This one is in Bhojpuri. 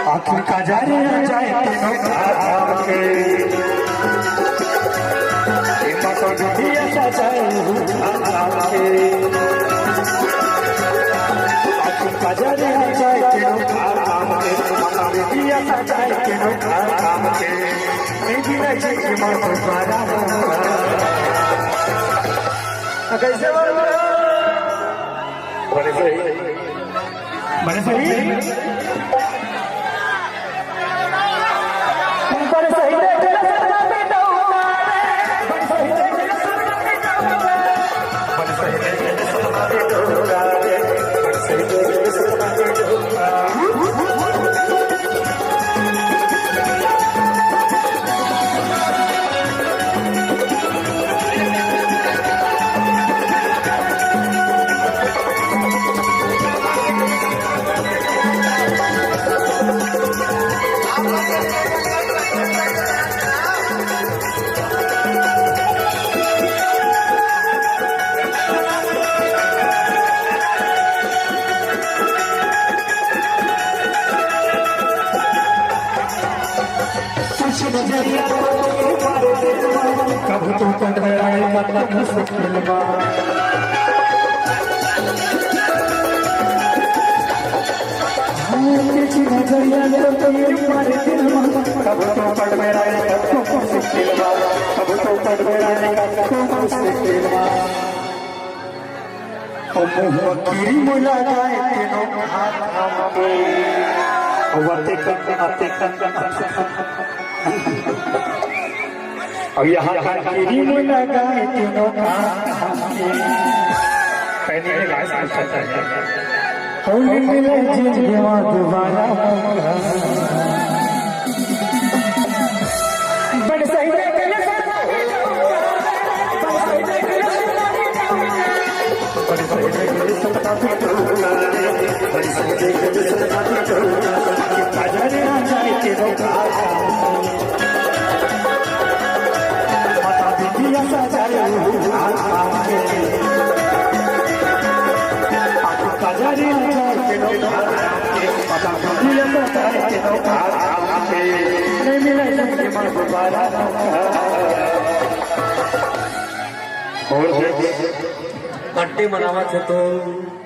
आखिर का जारे जाए तो दुनिया सा जाए आखिर का जारे जाए दुनिया सा जाए कैसे बड़े सही कब तो पड़ गया मतलब मुश्किल कब तो पड़ गया मुश्किल कब तो पड़ गया मुश्किल मुलाकात और यहाँ गिरी मुलाकात तीनों मिले जिंदगियां दोबारा बड़ सही बर्थडे मनावत है तो